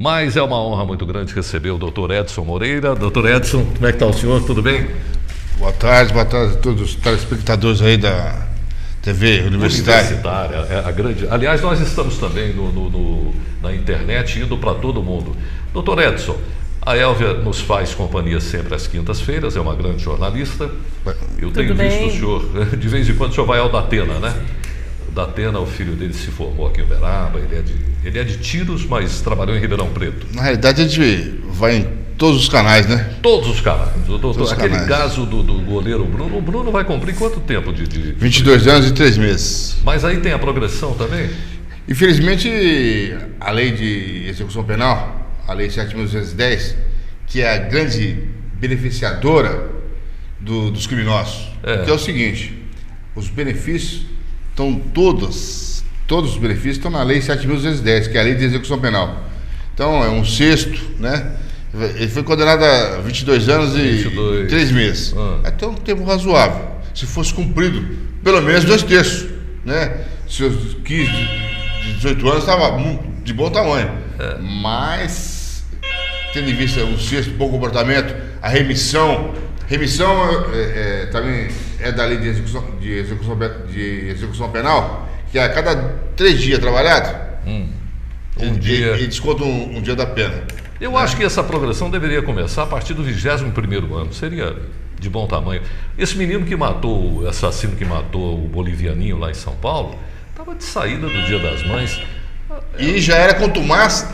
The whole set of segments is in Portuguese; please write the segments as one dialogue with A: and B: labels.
A: Mas é uma honra muito grande receber o Dr. Edson Moreira. Dr. Edson, como é que está o senhor? Tudo bem?
B: Boa tarde a todos os telespectadores aí da TV Universitária.
A: A grande... Aliás, nós estamos também na internet, indo para todo mundo. Dr. Edson, a Elvia nos faz companhia sempre às quintas-feiras, é uma grande jornalista. Eu tenho visto o senhor, de vez em quando o senhor vai ao Datena, né? O Datena, o filho dele se formou aqui em Uberaba, ele é de Tiros, mas trabalhou em Ribeirão Preto.
B: Na realidade, a gente vai em todos os canais, né?
A: Todos os canais. Aquele caso do goleiro Bruno, o Bruno vai cumprir quanto tempo de...
B: 22 anos e 3 meses.
A: Mas aí tem a progressão também?
B: Infelizmente, a lei de execução penal, a lei 7.210, que é a grande beneficiadora dos criminosos, que é o seguinte, os benefícios estão todos os benefícios estão na lei 7.210, que é a lei de execução penal. Então, é um sexto, né? Ele foi condenado a 22 anos e 3 meses. Até um tempo razoável. Se fosse cumprido, pelo menos 2/3, né? Seus 15, 18 anos estava de bom tamanho. Mas, tendo em vista um sexto, bom comportamento, a remissão também é da lei de execução penal, que a cada 3 dias trabalhados, ele desconta um dia da pena.
A: Eu acho que essa progressão deveria começar a partir do 21º ano, seria de bom tamanho. Esse menino que matou, o assassino que matou o bolivianinho lá em São Paulo, estava de saída do Dia das Mães.
B: E já era contumaz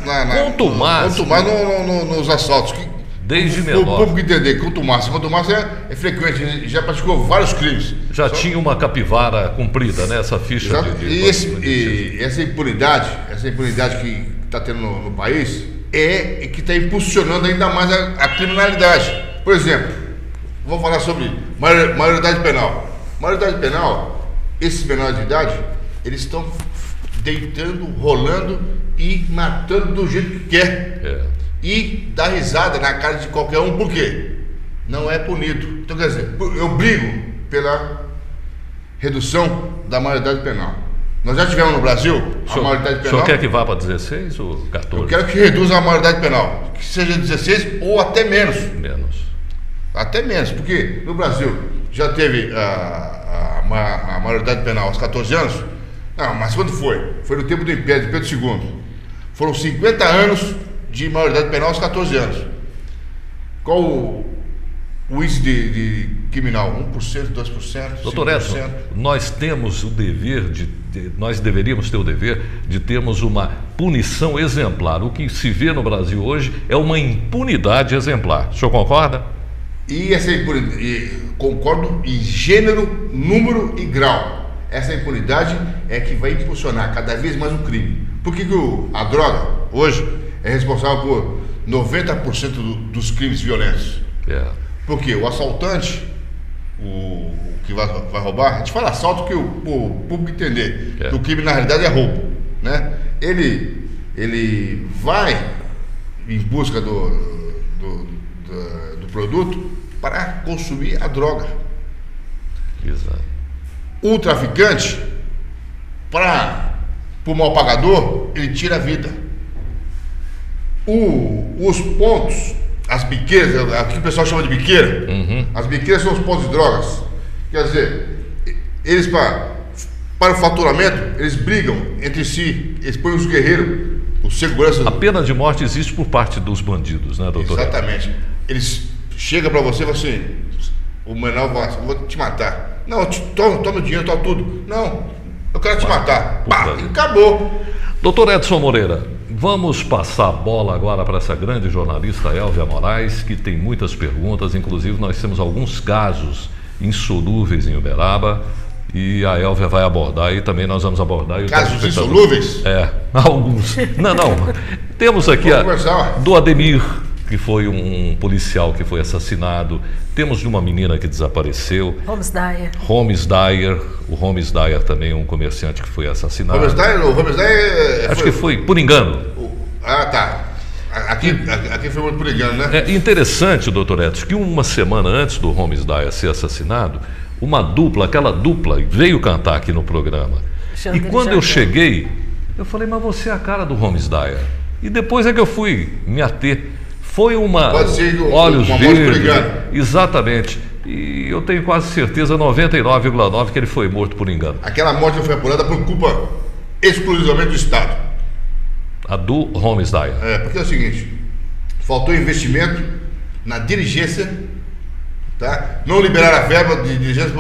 B: nos assaltos.
A: Desde menor.
B: O público entender, contumaz é frequente, já praticou vários crimes.
A: Já tinha uma capivara cumprida, né? Essa ficha
B: essa impunidade que está tendo no país é que está impulsionando ainda mais a criminalidade. Por exemplo, vou falar sobre maioridade penal. Maioridade penal, esses menores de idade, eles estão deitando, rolando e matando do jeito que quer. E dá risada na cara de qualquer um, por quê? Não é punido. Então, quer dizer, eu brigo pela redução da maioridade penal. Nós já tivemos no Brasil a maioridade penal.
A: O senhor quer que vá para 16 ou 14?
B: Eu quero que reduza a maioridade penal, que seja 16 ou até menos. Até menos, porque no Brasil já teve a maioridade penal aos 14 anos. Não, mas quando foi? Foi no tempo do Império, de Pedro II. Foram 50 anos de maioridade penal aos 14 anos. Qual o índice de criminal? 1%, 2%,
A: Doutor Edson, nós temos o dever nós deveríamos ter o dever de termos uma punição exemplar. O que se vê no Brasil hoje é uma impunidade exemplar. O senhor concorda?
B: E essa impunidade, concordo em gênero, número e grau. Essa impunidade é que vai impulsionar cada vez mais o crime. Por que a droga, hoje, é responsável por 90% dos crimes violentos? Porque o assaltante, o que vai roubar, a gente fala assalto que o público entender, que o crime na realidade é roubo, né? Ele vai em busca do produto para consumir a droga.
A: Exato.
B: O traficante, para o mal pagador, ele tira a vida. Os pontos, as biqueiras, aqui o pessoal chama de biqueira, as biqueiras são os pontos de drogas. Quer dizer, eles para o faturamento, eles brigam entre si, eles põem os guerreiros, os seguranças.
A: A pena de morte existe por parte dos bandidos, né, doutor?
B: Exatamente. Eles chegam para você e falam assim, o menor vai, vou te matar. Não, toma o dinheiro, toma tudo. Não, eu quero te matar. Pá, e acabou.
A: Doutor Edson Moreira, vamos passar a bola agora para essa grande jornalista Elvia Moraes, que tem muitas perguntas, inclusive nós temos alguns casos insolúveis em Uberaba, e a Elvia vai abordar, e também nós vamos abordar...
B: Casos insolúveis?
A: Alguns. Não. Temos aqui do Ademir, que foi um policial que foi assassinado. Temos de uma menina que desapareceu.
C: Holmes Dyer.
A: Holmes Dyer. O Holmes Dyer também, um comerciante que foi assassinado.
B: Holmes Dyer
A: Acho que foi por engano.
B: Tá. Aqui foi muito por engano, né?
A: É interessante, doutor Edson, que uma semana antes do Holmes Dyer ser assassinado, aquela dupla, veio cantar aqui no programa. E quando eu cheguei, eu falei, mas você é a cara do Holmes Dyer. E depois é que eu fui me ater. Foi
B: Pode ser
A: olhos
B: uma
A: verdes.
B: morte.
A: Exatamente. E eu tenho quase certeza, 99,9%, que ele foi morto por engano.
B: Aquela morte foi apurada por culpa exclusivamente do Estado.
A: A do Holmes Dyer.
B: Porque é o seguinte, faltou investimento na diligência, tá? Não liberaram a verba de diligência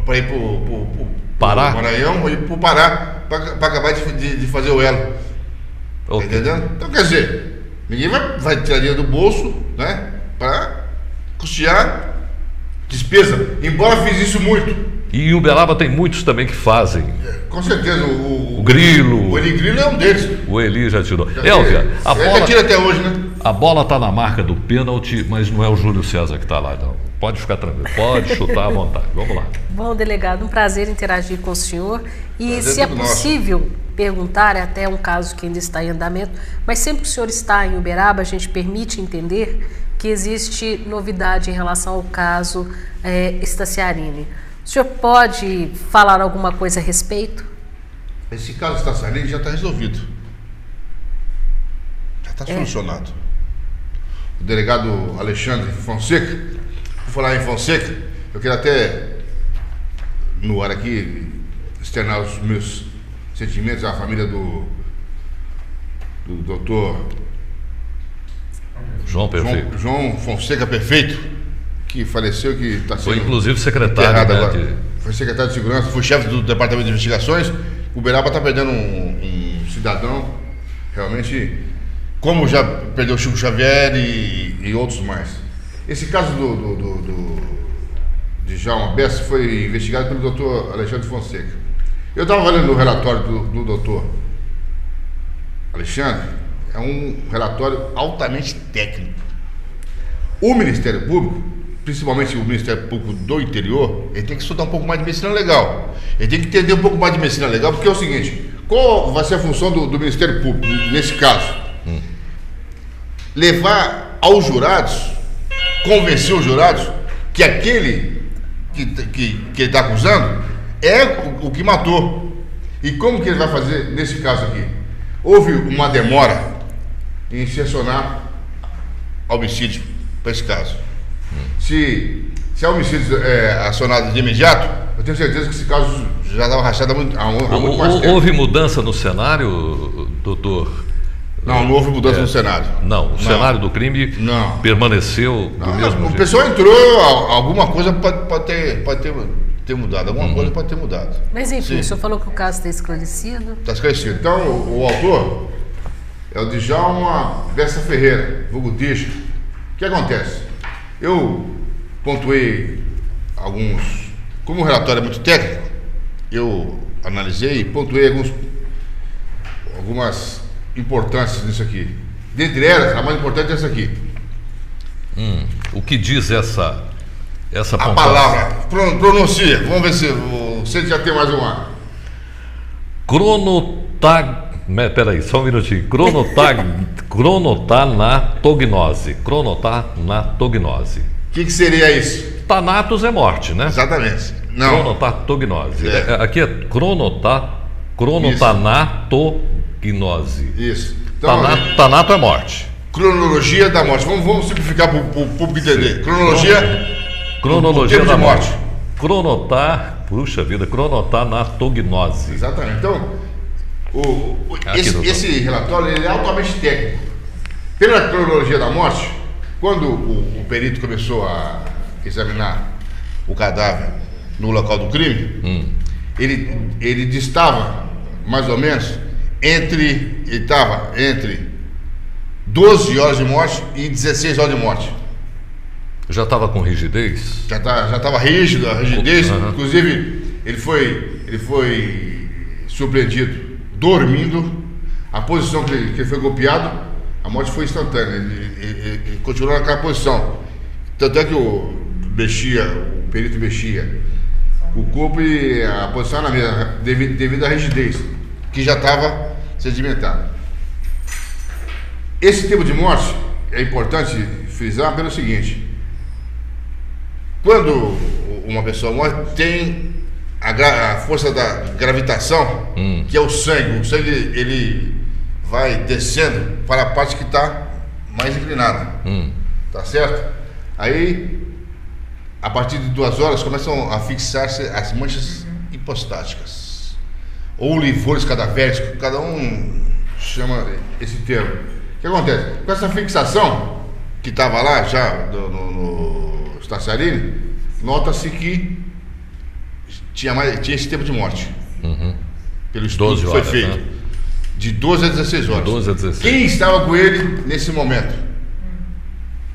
B: para ir para o Maranhão e para o Pará para acabar de fazer o elo.
A: Okay.
B: Tá entendendo? Então, quer dizer, ninguém vai tirar dinheiro do bolso, né? Para custear despesa. Embora fiz isso muito.
A: E em Uberaba tem muitos também que fazem.
B: Com certeza, o
A: Grilo.
B: O Eli Grilo é um deles.
A: O Eli já tirou. Elvia, a bola
B: tira até hoje, né?
A: A bola está na marca do pênalti, mas não é o Júlio César que está lá, não. Pode ficar tranquilo, pode chutar à vontade. Vamos lá.
C: Bom, delegado, um prazer interagir com o senhor. E
B: prazer
C: se é possível perguntar, é até um caso que ainda está em andamento, mas sempre que o senhor está em Uberaba, a gente permite entender que existe novidade em relação ao caso Staciarini. O senhor pode falar alguma coisa a respeito?
B: Esse caso Staciarini já está resolvido. Já está solucionado. O delegado Alexandre Fonseca, vou falar em Fonseca, eu quero até, no ar aqui, externar os meus sentimentos à família do doutor João Fonseca Perfeito, que faleceu, que está sendo...
A: Foi inclusive secretário,
B: agora. Foi secretário de segurança, foi chefe do departamento de investigações. O Uberaba está perdendo um cidadão, realmente, como já perdeu o Chico Xavier e outros mais. Esse caso de Djalma Bessa foi investigado pelo doutor Alexandre Fonseca. Eu estava lendo o relatório do doutor Alexandre, é um relatório altamente técnico. O Ministério Público, principalmente o Ministério Público do Interior, ele tem que estudar um pouco mais de medicina legal. Ele tem que entender um pouco mais de medicina legal, porque é o seguinte, qual vai ser a função do Ministério Público nesse caso? Levar aos jurados, convencer os jurados que aquele que ele está acusando é o que matou. E como que ele vai fazer nesse caso aqui? Houve uma demora em insercionar homicídio para esse caso. Se é homicídio acionado de imediato, eu tenho certeza que esse caso já estava rachado há muito mais tempo.
A: Houve mudança no cenário, doutor?
B: Não houve mudança no cenário.
A: Não, o cenário do crime permaneceu do mesmo jeito.
B: O pessoal entrou, alguma coisa pode ter mudado, alguma coisa pode ter mudado.
C: Mas enfim, o senhor falou que o caso está esclarecido?
B: Está esclarecido. Então, o autor é o Djalma Bessa Ferreira, vulgo Tisha. O que acontece? Eu pontuei alguns... Como o relatório é muito técnico, eu analisei e pontuei algumas importâncias nisso aqui. Dentre elas, a mais importante é essa aqui.
A: O que diz essa
B: a palavra, pronuncia. Vamos ver se você já tem mais uma.
A: Peraí, só um minutinho. Cronotanatognose. Cronotanatognose.
B: O que seria isso?
A: Thanatos é morte, né?
B: Exatamente. Não.
A: Cronotanatognose. Aqui é cronotanatognose.
B: Isso. Então,
A: Thanato é morte.
B: Cronologia da morte. Vamos simplificar para o público entender. Cronologia
A: da morte. Cronotanatognose.
B: Exatamente. Então, esse relatório ele é altamente técnico. Pela cronologia da morte, quando o perito começou a examinar o cadáver no local do crime, ele distava mais ou menos entre 12 horas de morte e 16 horas de morte.
A: Já estava com rigidez?
B: Já estava rígido, a rigidez. Inclusive, ele foi surpreendido dormindo. A posição que ele foi golpeado, A morte foi instantânea, ele continuou naquela posição. Tanto é que o perito mexia o corpo e a posição era a mesma, devido à rigidez, que já estava sedimentada. Esse tipo de morte é importante frisar pelo seguinte: quando uma pessoa morre, tem a força da gravitação, que é o sangue. O sangue ele vai descendo para a parte que está mais inclinada. Tá certo? Aí, a partir de 2 horas, começam a fixar-se as manchas hipostáticas, ou livores cadavéricos, cada um chama esse termo. O que acontece? Com essa fixação que estava lá já no Stassarini, nota-se que tinha esse tempo de morte. Pelo estudo que foi feito. Né? De 12 a 16 horas.
A: 12 a 16.
B: Quem estava com ele nesse momento?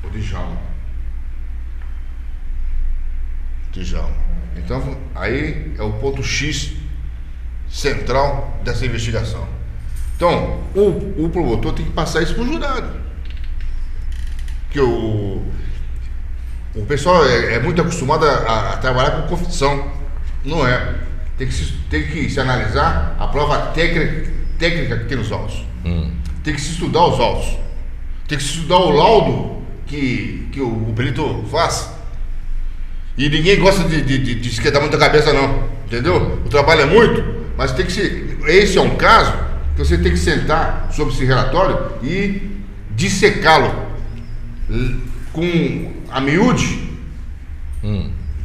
B: O Djalma. Então, aí é o ponto X central dessa investigação. Então, o promotor tem que passar isso para o jurado. Que o pessoal é muito acostumado a trabalhar com confissão. Não é. Tem que se analisar a prova técnica que tem nos autos. Tem que se estudar os autos. Tem que se estudar o laudo que o perito faz. E ninguém gosta de esquentar muita cabeça, não. Entendeu? O trabalho é muito, mas tem que ser. Esse é um caso que você tem que sentar sobre esse relatório e dissecá-lo com a miúde.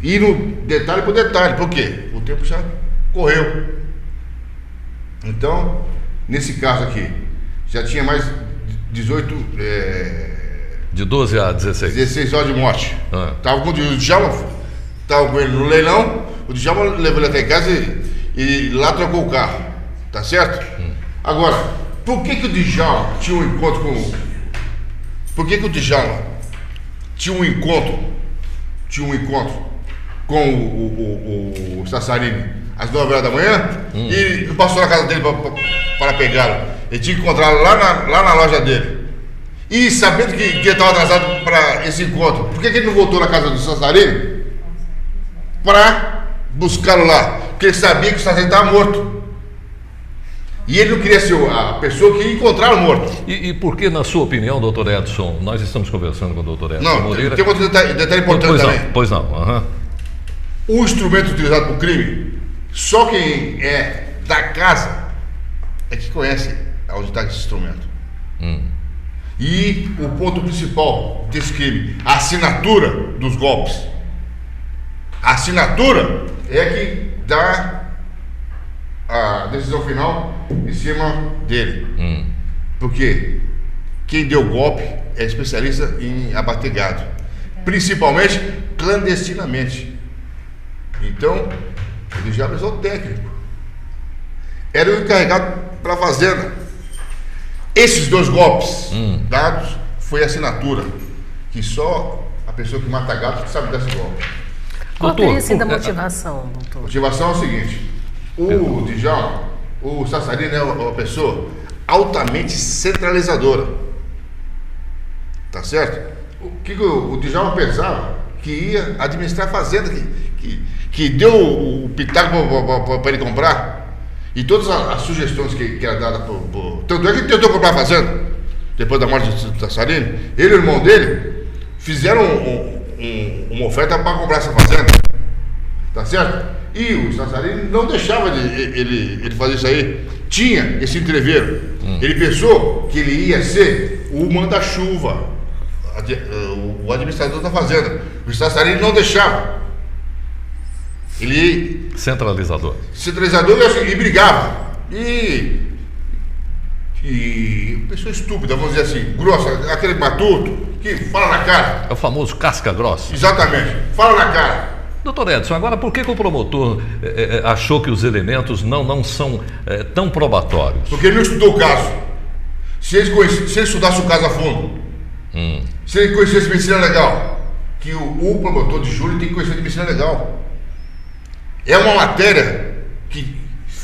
B: E no detalhe por detalhe. Por quê? O tempo já correu. Então, nesse caso aqui, já tinha mais 18...
A: de 12 a 16.
B: 16 horas de morte. Estava com o Djalma, estava com ele no leilão, o Djalma levou ele até em casa e lá trocou o carro. Tá certo? Agora, por que o Djalma tinha um encontro com... Por que o Djalma tinha um encontro com o Stassarini às 9 horas da manhã e passou na casa dele para pegá-lo? Ele tinha que encontrá-lo lá na loja dele. E sabendo que ele estava atrasado para esse encontro, por que ele não voltou na casa do Stassarini para buscá-lo lá? Porque ele sabia que o Stassarini estava morto. E ele não queria ser a pessoa que ia encontrá-lo morto.
A: E por que, na sua opinião, doutor Edson, nós estamos conversando com o doutor Edson
B: Não,
A: Moreira...
B: tem outro detalhe importante também.
A: Pois não.
B: O instrumento utilizado para o crime, só quem é da casa é que conhece onde está esse instrumento. E o ponto principal desse crime, a assinatura dos golpes. A assinatura é que dá a decisão final em cima dele. Porque quem deu o golpe é especialista em abater gado, principalmente clandestinamente. Então, ele já avisou o técnico. Era o encarregado para a fazenda. Esses 2 golpes dados foi a assinatura, que só a pessoa que mata gado sabe desse golpe.
C: Qual teria sido a motivação, doutor?
B: A motivação é o seguinte: o Djalma, o Stassarini é uma pessoa altamente centralizadora. Tá certo? O que o Djalma pensava? Que ia administrar a fazenda, que deu o pitaco para ele comprar. E todas as sugestões que eram dadas por... Tanto é que ele tentou comprar a fazenda, depois da morte do Stassarini. Ele e o irmão dele fizeram uma oferta para comprar essa fazenda. Tá certo? E o Stassarini não deixava ele fazer isso aí. Tinha esse entreveiro. Ele pensou que ele ia ser o manda-chuva, o administrador da fazenda. O Stassarini não deixava. Ele... Centralizador e brigava. E pessoa estúpida, vamos dizer assim, grossa, aquele matuto que fala na cara.
A: É o famoso casca grossa.
B: Exatamente, fala na cara.
A: Doutor Edson, agora por que o promotor achou que os elementos não são tão probatórios?
B: Porque ele não estudou o caso. Se ele estudasse o caso a fundo, se ele conhecesse medicina legal, que o promotor de júri tem que conhecer de medicina legal. É uma matéria que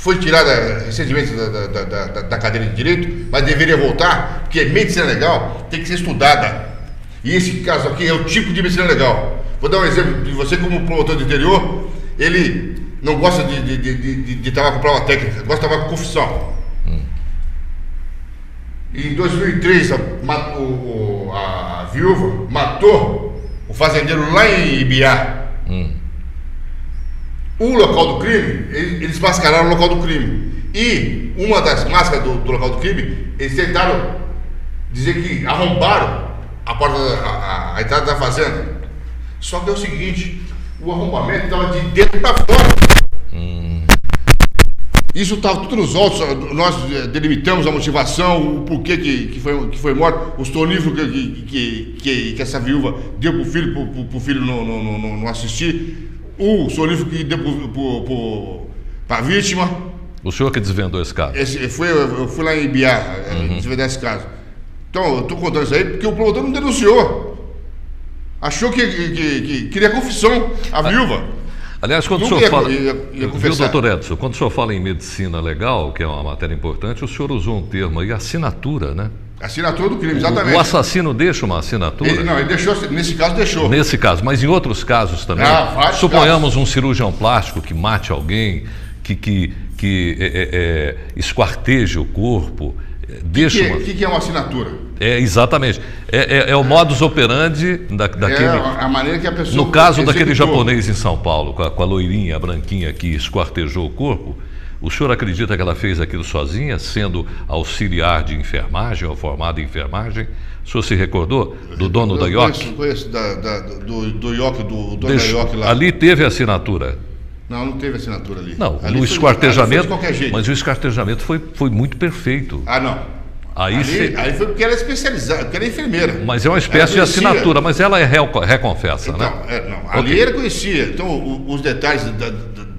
B: foi tirada recentemente da cadeira de Direito, mas deveria voltar, porque medicina legal tem que ser estudada. E esse caso aqui é o tipo de medicina legal. Vou dar um exemplo de você como promotor do interior, ele não gosta de trabalhar com prova técnica, gosta de trabalhar com confissão. Em 2003, a viúva matou o fazendeiro lá em Ibiá. O local do crime, eles mascararam o local do crime. E uma das máscaras do local do crime, eles tentaram dizer que arrombaram a porta, a entrada da fazenda. Só que é o seguinte, o arrombamento estava de dentro para fora. Isso estava tudo nos autos, nós delimitamos a motivação, o porquê que foi morto, os torníferos que essa viúva deu para o filho não assistir, o sonífero que deu para a vítima.
A: O senhor que desvendou esse caso?
B: Eu fui lá em Ibiá desvendar esse caso. Então, eu estou contando isso aí porque o promotor não denunciou. Achou que queria confissão, a viúva.
A: Aliás, quando o senhor fala, viu, doutor Edson, quando o senhor fala em medicina legal, que é uma matéria importante, o senhor usou um termo aí, assinatura, né?
B: Assinatura do crime, exatamente.
A: O assassino deixa uma assinatura?
B: Ele deixou, nesse caso deixou.
A: Nesse caso, mas em outros casos também? Suponhamos um cirurgião plástico que mate alguém, que esquarteje o corpo, deixa
B: uma... O que é uma assinatura?
A: Exatamente. É o modus operandi daquele...
B: a maneira que a pessoa...
A: No caso daquele japonês em São Paulo, com a loirinha, a branquinha que esquartejou o corpo, o senhor acredita que ela fez aquilo sozinha, sendo auxiliar de enfermagem ou formada em enfermagem? O senhor se recordou do dono da IOC?
B: Conheço do IOC, do dono da IOC lá.
A: Ali teve assinatura?
B: Não teve assinatura ali.
A: Não, no esquartejamento,
B: mas
A: o esquartejamento foi muito perfeito.
B: Não. Aí foi porque ela é especializada, porque ela é enfermeira.
A: Mas é uma espécie de assinatura, mas ela é reconfessa,
B: então,
A: né?
B: Não, ali ela conhecia. Então, os detalhes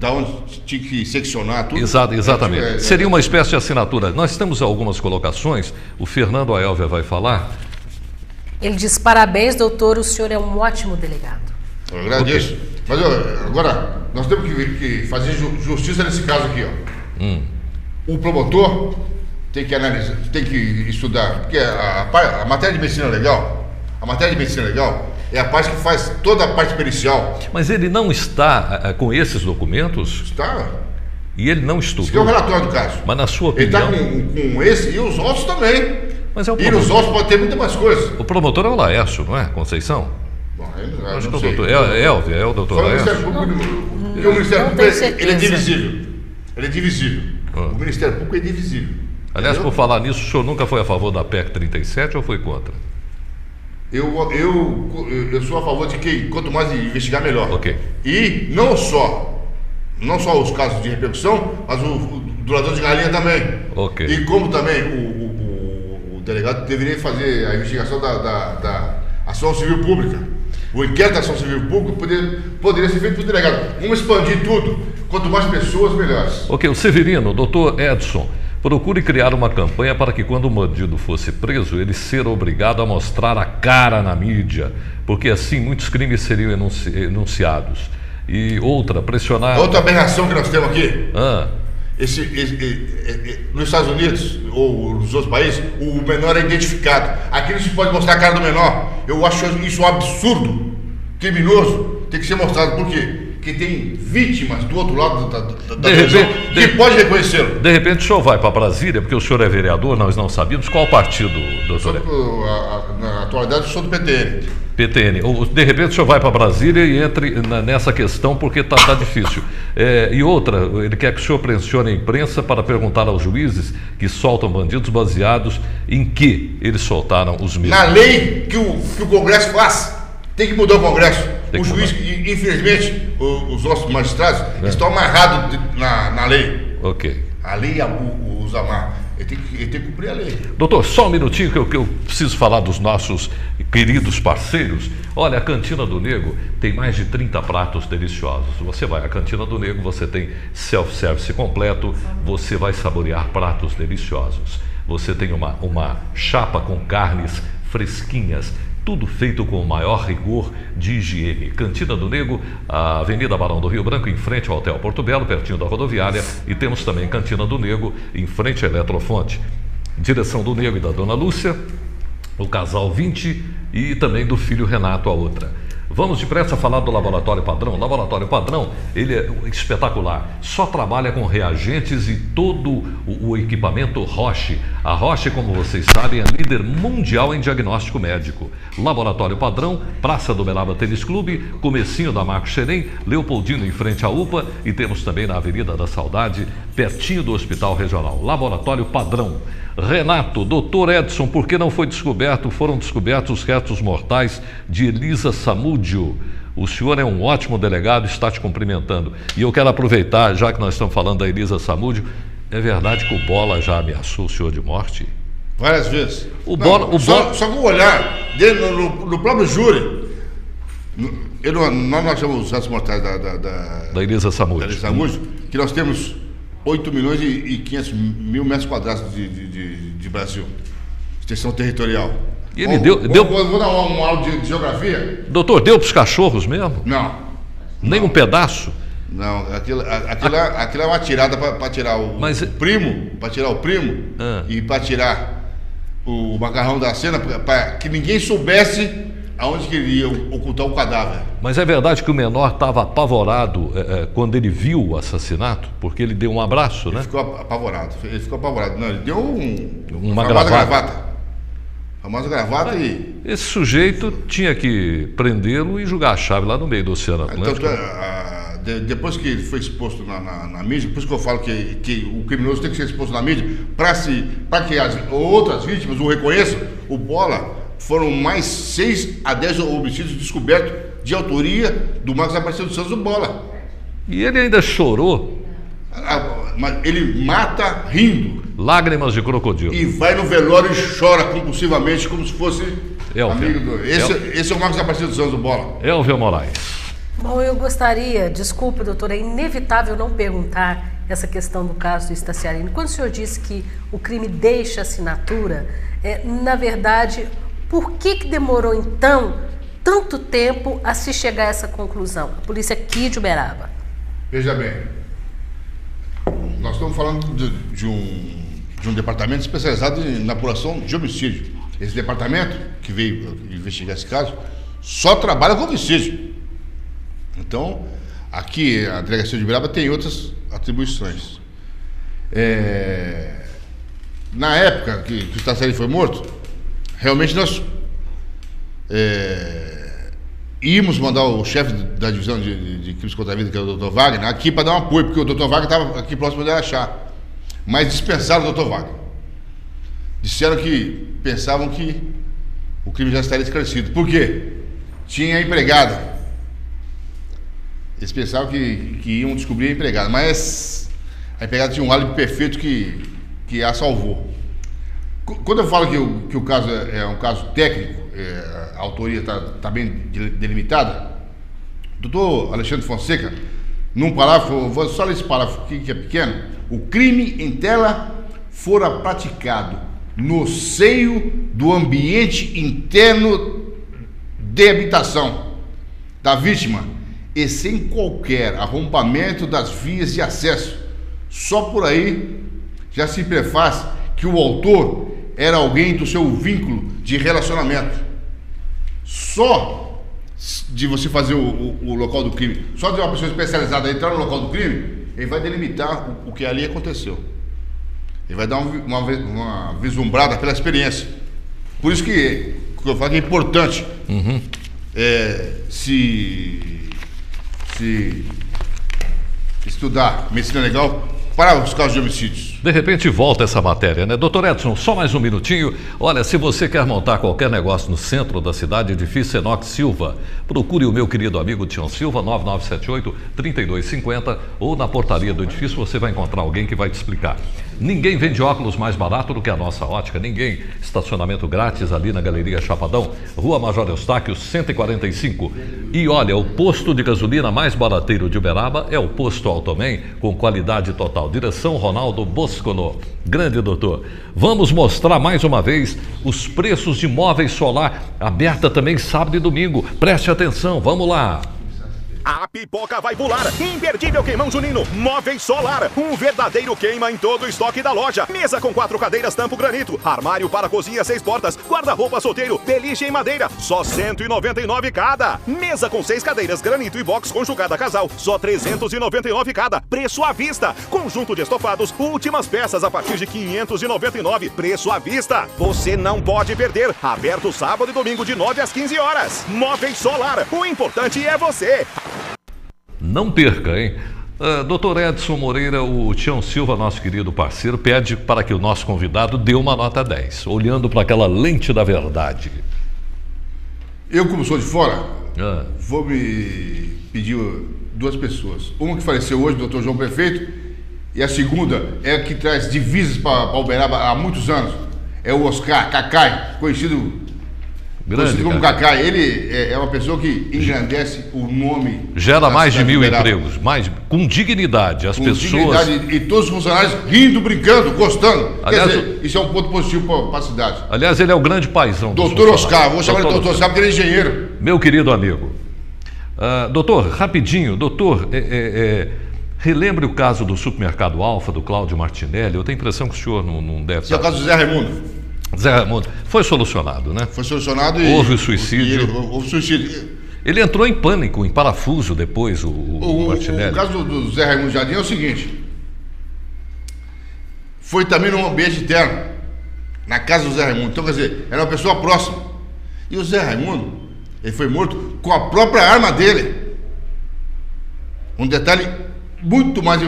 B: da onde tinha que seccionar tudo.
A: Exatamente. Seria uma espécie de assinatura. Nós temos algumas colocações, o Fernando Aelvia vai falar.
C: Ele diz: parabéns, doutor, o senhor é um ótimo delegado.
B: Eu agradeço. Mas agora, nós temos que fazer justiça nesse caso aqui, ó. O promotor tem que analisar, tem que estudar, porque a matéria de medicina legal, é a parte que faz toda a parte pericial.
A: Mas ele não está com esses documentos?
B: Está.
A: E ele não estudou?
B: Isso que é o relatório do caso.
A: Mas na sua opinião...
B: Ele está com esse e os outros também.
A: Mas é o
B: e nos outros pode ter muita mais coisa.
A: O promotor é o Laércio, não é? Conceição?
B: Bom,
A: acho que o doutor Elvia, é o doutor Laércio?
B: Porque o Ministério Público ele é divisível. Ele é divisível. O Ministério Público é divisível.
A: Aliás, por falar nisso, o senhor nunca foi a favor da PEC 37 ou foi contra?
B: Eu sou a favor de que quanto mais investigar, melhor.
A: Ok.
B: E não só os casos de repercussão, mas o doador de galinha também.
A: Ok.
B: E como também o delegado deveria fazer a investigação da ação civil pública. O inquérito da ação civil pública poderia ser feito pelo delegado. Vamos expandir tudo. Quanto mais pessoas, melhores.
A: Ok, o Severino, o doutor Edson, procure criar uma campanha para que quando o bandido fosse preso, ele ser obrigado a mostrar a cara na mídia, porque assim muitos crimes seriam enunciados. E pressionar...
B: Outra aberração que nós temos aqui, nos Estados Unidos ou nos outros países, o menor é identificado. Aqui não se pode mostrar a cara do menor. Eu acho isso um absurdo, criminoso, tem que ser mostrado. Por quê? Que tem vítimas do outro lado da televisão que pode reconhecê-lo.
A: De repente o senhor vai para Brasília, porque o senhor é vereador, nós não sabíamos. Qual partido, doutor?
B: Na atualidade eu sou do PTN.
A: PTN. De repente o senhor vai para Brasília e entre nessa questão porque está difícil. E outra, ele quer que o senhor pressione a imprensa para perguntar aos juízes que soltam bandidos baseados em que eles soltaram os mesmos.
B: Na lei que o Congresso faz. Tem que mudar o Congresso. O juiz, infelizmente, os nossos magistrados estão amarrados na lei.
A: Ok.
B: A lei os amarra. Ele tem que cumprir a lei.
A: Doutor, só um minutinho que eu preciso falar dos nossos queridos parceiros. Olha, a Cantina do Nego tem mais de 30 pratos deliciosos. Você vai à Cantina do Nego, você tem self-service completo, você vai saborear pratos deliciosos. Você tem uma chapa com carnes fresquinhas, tudo feito com o maior rigor de higiene. Cantina do Nego, a Avenida Barão do Rio Branco, em frente ao Hotel Porto Belo, pertinho da rodoviária, e temos também Cantina do Nego, em frente à Eletrofonte. Direção do Nego e da Dona Lúcia, o casal 20 e também do filho Renato, a outra. Vamos depressa falar do Laboratório Padrão. O Laboratório Padrão, ele é espetacular. Só trabalha com reagentes e todo o equipamento Roche. A Roche, como vocês sabem, é líder mundial em diagnóstico médico. Laboratório Padrão, Praça do Uberaba Tênis Clube, comecinho da Marco Xerém, Leopoldino em frente à UPA, e temos também na Avenida da Saudade, pertinho do Hospital Regional. Laboratório Padrão. Renato, doutor Edson, por que não foram descobertos os restos mortais de Elisa Samúdio? O senhor é um ótimo delegado, está te cumprimentando. E eu quero aproveitar, já que nós estamos falando da Elisa Samúdio, é verdade que o Bola já ameaçou o senhor de morte?
B: Várias vezes.
A: Só
B: com o olhar dele no próprio júri. Nós achamos os restos mortais da
A: Elisa Samúdio.
B: Que nós temos 8 milhões e 500 mil metros quadrados de Brasil, extensão territorial.
A: E ele
B: vou dar um aula de geografia.
A: Doutor, deu para os cachorros mesmo?
B: Não.
A: Nem um pedaço?
B: Não, aquilo é uma tirada para tirar o primo, e para tirar o macarrão da cena, para que ninguém soubesse aonde que ele ia ocultar o cadáver.
A: Mas é verdade que o menor estava apavorado quando ele viu o assassinato? Porque ele deu um abraço, né?
B: Ele ficou apavorado. Não, ele deu
A: uma gravata.
B: Famosa gravata e...
A: Esse sujeito tinha que prendê-lo e jogar a chave lá no meio do Oceano Atlântico.
B: Depois que ele foi exposto na mídia, por isso que eu falo que o criminoso tem que ser exposto na mídia, para que as outras vítimas o reconheçam, o Bola... Foram mais 6 a 10 homicídios descobertos de autoria do Marcos Aparecido dos Santos do Bola.
A: E ele ainda chorou?
B: Mas ele mata rindo.
A: Lágrimas de crocodilo.
B: E vai no velório e chora compulsivamente, como se fosse amigo do... Esse é o Marcos Aparecido dos Santos do Bola.
A: Elvia Moraes.
C: Bom, eu gostaria, desculpe, doutor, é inevitável não perguntar essa questão do caso do Staciarino. Quando o senhor disse que o crime deixa assinatura, na verdade... Por que demorou, então, tanto tempo a se chegar a essa conclusão? A polícia aqui de Uberaba.
B: Veja bem, nós estamos falando de um departamento especializado na apuração de homicídio. Esse departamento, que veio investigar esse caso, só trabalha com homicídio. Então, aqui a delegacia de Uberaba tem outras atribuições. Na época que o Staciarino foi morto, realmente nós íamos mandar o chefe da divisão de crimes contra a vida, que é o Dr. Wagner, aqui para dar um apoio, porque o Dr. Wagner estava aqui próximo de achar. Mas dispensaram o Dr. Wagner. Disseram que pensavam que o crime já estaria esclarecido. Por quê? Tinha a empregada. Eles pensavam que iam descobrir a empregada, mas a empregada tinha um álibi perfeito que a salvou. Quando eu falo que o caso é um caso técnico, a autoria está bem delimitada, o doutor Alexandre Fonseca, num parágrafo, vou só ler esse parágrafo aqui que é pequeno: o crime em tela fora praticado no seio do ambiente interno de habitação da vítima e sem qualquer arrombamento das vias de acesso. Só por aí já se prefaz que o autor era alguém do seu vínculo de relacionamento. Só de você fazer o local do crime, só de uma pessoa especializada entrar no local do crime, ele vai delimitar o que ali aconteceu. Ele vai dar uma vislumbrada pela experiência. Por isso que eu falo que é importante se estudar medicina legal para os casos de homicídios.
A: De repente volta essa matéria, né? Doutor Edson, só mais um minutinho. Olha, se você quer montar qualquer negócio no centro da cidade, edifício Enoque Silva, procure o meu querido amigo Tião Silva, 9978-3250, ou na portaria do edifício você vai encontrar alguém que vai te explicar. Ninguém vende óculos mais barato do que a Nossa Ótica, ninguém. Estacionamento grátis ali na Galeria Chapadão, Rua Major Eustáquio, 145. E olha, o posto de gasolina mais barateiro de Uberaba é o Posto Automan, com qualidade total. Direção Ronaldo Bosco Moscolo. Grande doutor. Vamos mostrar mais uma vez os preços de móveis solar. Aberta também sábado e domingo. Preste atenção, vamos lá.
D: A pipoca vai pular. Imperdível queimão junino. Móveis Solar. Um verdadeiro queima em todo o estoque da loja. Mesa com 4 cadeiras tampo granito. Armário para cozinha 6 portas. Guarda-roupa solteiro. Beliche em madeira. Só 199 cada. Mesa com 6 cadeiras granito e box conjugada casal. Só 399 cada. Preço à vista. Conjunto de estofados. Últimas peças a partir de 599. Preço à vista. Você não pode perder. Aberto sábado e domingo de 9 às 15 horas. Móveis Solar. O importante é você.
A: Não perca, hein? Doutor Edson Moreira, o Tião Silva, nosso querido parceiro, pede para que o nosso convidado dê uma nota 10, olhando para aquela lente da verdade.
B: Eu, como sou de fora, vou me pedir 2 pessoas. Uma que faleceu hoje, o doutor João Prefeito, e a segunda é a que traz divisas para Uberaba há muitos anos. É o Oscar Cacai, conhecido como Cacai. Ele é uma pessoa que engrandece o nome.
A: Gera mais de 1000 empregos, com dignidade. As pessoas.
B: Dignidade, e todos os funcionários rindo, brincando, gostando. Aliás, quer dizer, isso é um ponto positivo para a cidade.
A: Aliás, ele é o grande paizão.
B: Doutor Oscar, vou chamar de doutor Oscar porque ele é engenheiro.
A: Meu querido amigo. Doutor, rapidinho, relembre o caso do supermercado Alfa, do Cláudio Martinelli. Eu tenho a impressão que o senhor não deve.
B: Esse é o caso do Zé Raimundo.
A: Zé Raimundo, foi solucionado, né?
B: Foi solucionado e...
A: Houve o suicídio.
B: Houve suicídio.
A: Ele entrou em pânico, em parafuso depois, o Martinelli.
B: O caso do Zé Raimundo Jardim é o seguinte. Foi também num ambiente interno, na casa do Zé Raimundo. Então, quer dizer, era uma pessoa próxima. E o Zé Raimundo, ele foi morto com a própria arma dele. Um detalhe muito mais...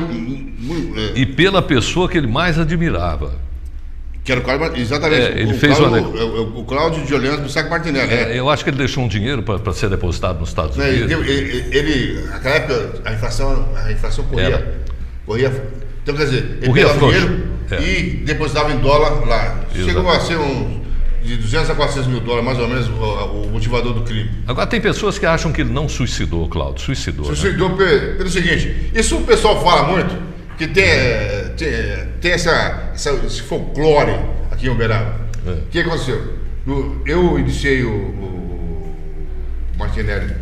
A: E pela pessoa que ele mais admirava.
B: Que era o Cláudio, exatamente.
A: Ele
B: fez o Cláudio de Orleans Bissac Martinelli.
A: Eu acho que ele deixou um dinheiro para ser depositado nos Estados Unidos.
B: Naquela época, a inflação corria. Então, quer dizer, ele
A: pegava
B: dinheiro e depositava em dólar lá. Exato. Chegou a ser de 200 a 400 mil dólares, mais ou menos, o motivador do crime.
A: Agora, tem pessoas que acham que ele não suicidou, Cláudio. Suicidou.
B: Suicidou, né? Pelo seguinte, isso o pessoal fala muito. Que tem esse folclore aqui em Uberaba. O que aconteceu? Eu iniciei o Martinelli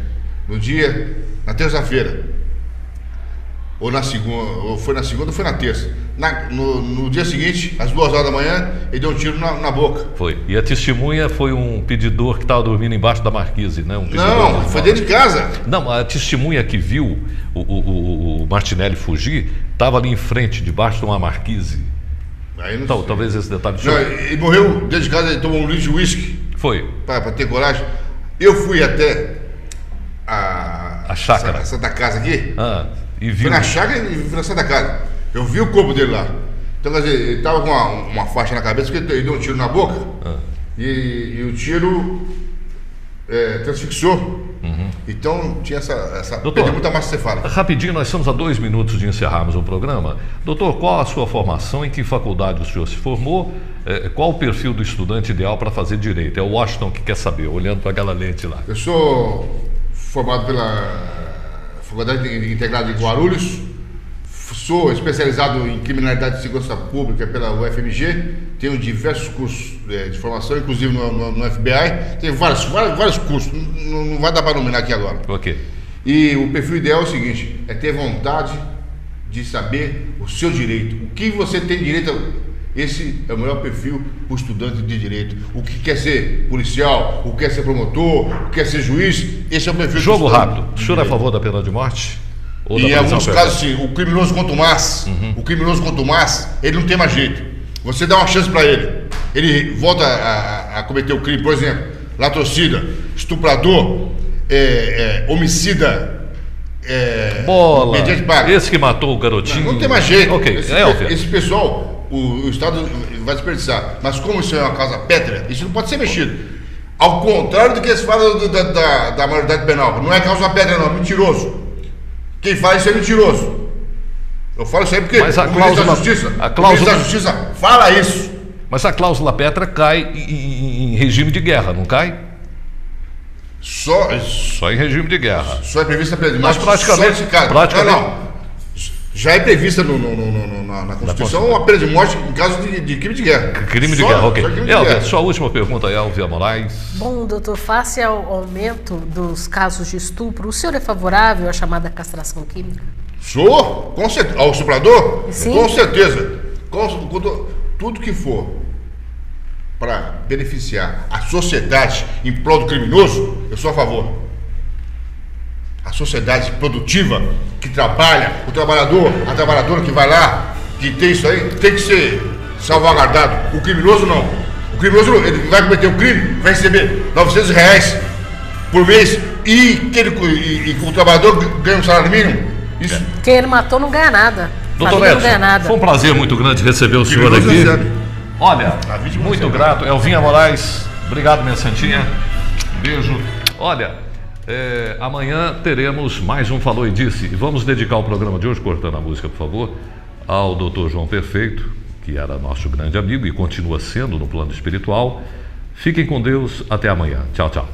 B: na terça-feira. Ou foi na segunda ou foi na terça. No dia seguinte, às 2 horas da manhã, ele deu um tiro na boca.
A: Foi. E a testemunha foi um pedidor que estava dormindo embaixo da marquise, né?
B: Não, foi dentro de casa.
A: Não, a testemunha que viu o Martinelli fugir estava ali em frente, debaixo de uma marquise. Então, talvez esse detalhe...
B: Não, ele morreu dentro de casa, ele tomou um litro de uísque.
A: Foi.
B: Para ter coragem. Eu fui até a
A: chácara.
B: A Santa Casa aqui.
A: E viu.
B: Fui na chácara e fui na Santa Casa. Eu vi o corpo dele lá. Então, quer dizer, ele estava com uma faixa na cabeça, porque ele deu um tiro na boca. E o tiro transfixou. Então, tinha essa
A: doutor,
B: muita massa cefálica.
A: Rapidinho, nós estamos a 2 minutos de encerrarmos o programa. Doutor, qual a sua formação? Em que faculdade o senhor se formou? Qual o perfil do estudante ideal para fazer direito? É o Washington que quer saber, olhando para aquela lente lá.
B: Eu sou formado pela Faculdade Integrada de Guarulhos. Sou especializado em criminalidade e segurança pública pela UFMG. Tenho diversos cursos de formação, inclusive no FBI. Tenho vários cursos, não vai dar para nominar aqui agora.
A: Ok.
B: E o perfil ideal é o seguinte, é ter vontade de saber o seu direito. O que você tem direito Esse é o melhor perfil para o estudante de direito. O que quer ser policial, o que quer ser promotor, o que quer ser juiz, esse é o perfil.
A: Jogo rápido. O senhor é a favor da pena de morte?
B: Ou e em alguns casos, sim. O criminoso contumaz, ele não tem mais jeito. Você dá uma chance para ele. Ele volta a cometer o crime, por exemplo, latrocida, estuprador, homicida.
A: Bola. Esse que matou o garotinho.
B: Não tem mais jeito.
A: Okay.
B: Esse pessoal, o Estado vai desperdiçar. Mas como isso é uma causa pétrea, isso não pode ser mexido. Ao contrário do que se fala da maioridade penal. Não é causa pétrea, não, é mentiroso. Quem fala isso é mentiroso. Eu falo isso aí porque
A: mas a cláusula
B: da Justiça fala isso.
A: Mas a cláusula pétrea cai em regime de guerra, não cai? Só em regime de guerra.
B: Só é prevista pela
A: mas praticamente.
B: Não. Já é prevista na Constituição a pena de morte em caso de crime de guerra.
A: Crime de guerra, ok. Elvia, sua última pergunta, Elvia Moraes.
C: Bom, doutor, face ao aumento dos casos de estupro, o senhor é favorável à chamada castração química?
B: Sou, com certeza. Ao estuprador?
C: Sim.
B: Com certeza. Tudo que for para beneficiar a sociedade em prol do criminoso, eu sou a favor. A sociedade produtiva que trabalha, o trabalhador, a trabalhadora que vai lá, que tem isso aí, tem que ser salvaguardado. O criminoso não. O criminoso, ele vai cometer um crime, vai receber R$900 por mês e o trabalhador ganha um salário mínimo. Isso.
C: Quem ele matou não ganha nada.
A: Doutor Edson, foi um prazer muito grande receber o senhor aqui. Olha, muito grato. Elvinha Moraes, obrigado, minha santinha. Beijo. Olha, amanhã teremos mais um Falou e Disse. E vamos dedicar o programa de hoje, cortando a música, por favor, ao doutor João Perfeito, que era nosso grande amigo e continua sendo no plano espiritual. Fiquem com Deus. Até amanhã. Tchau, tchau.